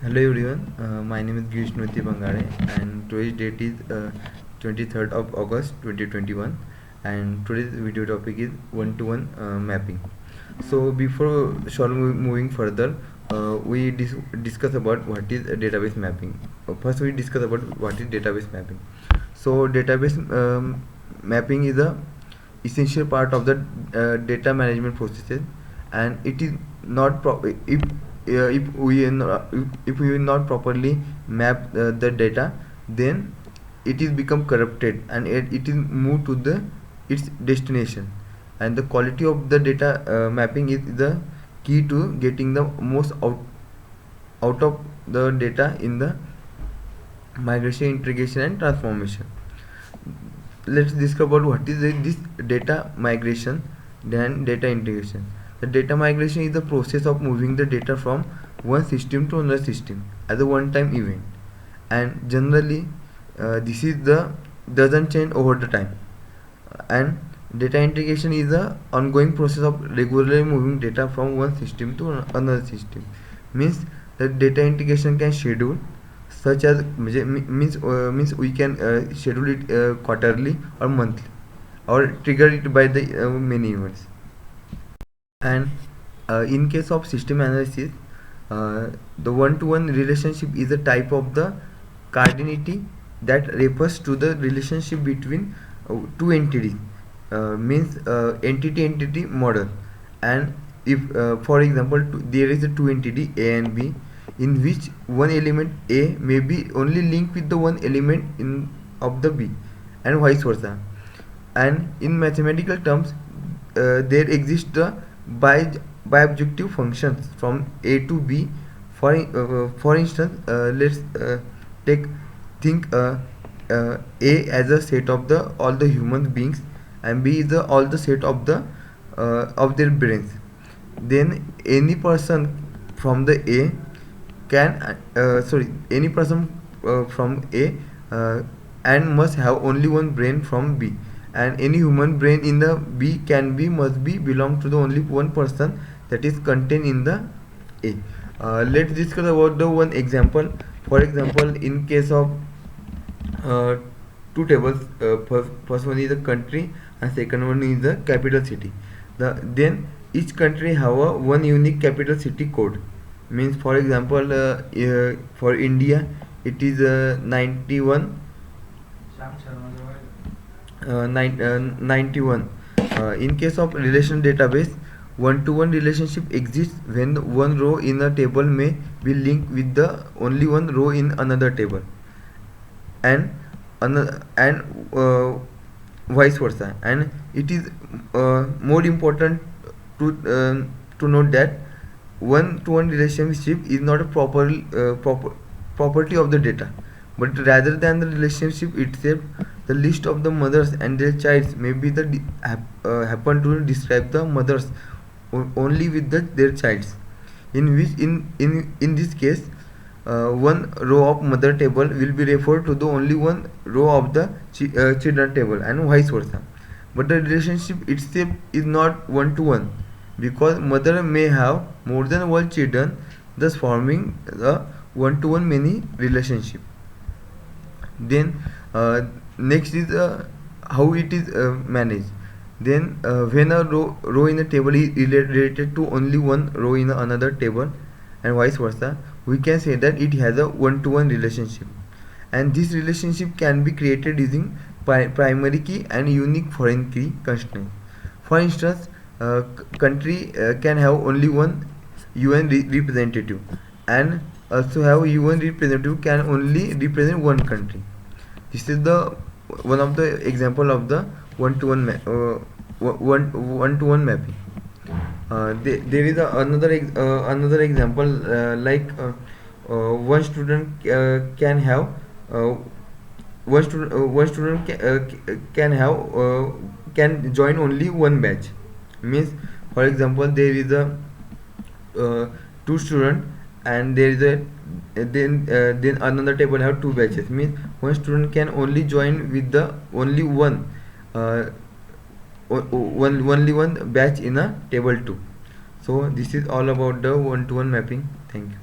Hello everyone, my name is Girish Nuti Bangare and today's date is 23rd of August 2021 and today's video topic is one-to-one mapping. So before moving further, we discuss about what is a database mapping. First we discuss about what is database mapping. So database mapping is a essential part of the data management processes, and it is not if we will not properly map the data, then it is become corrupted and it is moved to the its destination, and the quality of the data mapping is the key to getting the most out of the data in the migration, integration and transformation. Let's discuss about what is this data migration and data integration. The data migration is the process of moving the data from one system to another system as a one-time event, and generally this is the doesn't change over the time. And data integration is the ongoing process of regularly moving data from one system to another system. Means the data integration can schedule, such as means we can schedule it quarterly or monthly, or trigger it by the many events. And in case of system analysis, the one-to-one relationship is a type of the cardinality that refers to the relationship between two entities, means entity model. And if for example there is a two entity A and B, in which one element A may be only linked with the one element in of the B, and vice versa. And in mathematical terms, there exist the bijective functions from A to B. For instance, let's take think A as a set of the all the human beings, and B is the all the set of their brains. Then any person from the A can any person from A and must have only one brain from B, and any human brain in the B can be must be belong to the only one person that is contained in the A. Let's discuss about the one example. For example, in case of two tables, first one is the country and second one is the capital city. Then each country have a one unique capital city code. Means for example, for India it is 91 91. In case of relation database, one-to-one relationship exists when one row in a table may be linked with the only one row in another table, and vice versa. And it is more important to note that one-to-one relationship is not a property of the data, but rather than the relationship itself. The list of the mothers and their childs may be happen to describe the mothers only with their childs, in which in this case one row of mother table will be referred to the only one row of the children table, and vice versa. But the relationship itself is not one to one, because mother may have more than one children, thus forming the one to one many relationship. Then next is how it is managed. Then when a row in a table is related to only one row in another table, and vice versa, we can say that it has a one-to-one relationship. And this relationship can be created using primary key and unique foreign key constraint. For instance, country can have only one UN representative, and also have UN representative can only represent one country. This is the one of the example of the one-to-one one-to-one mapping. There is another example, like one student can have one student can have can join only one batch. Means for example there is a two student, and there is a then another table have two batches. Means one student can only join with the only one only one batch in a table 2. So this is all about the one-to-one mapping. Thank you.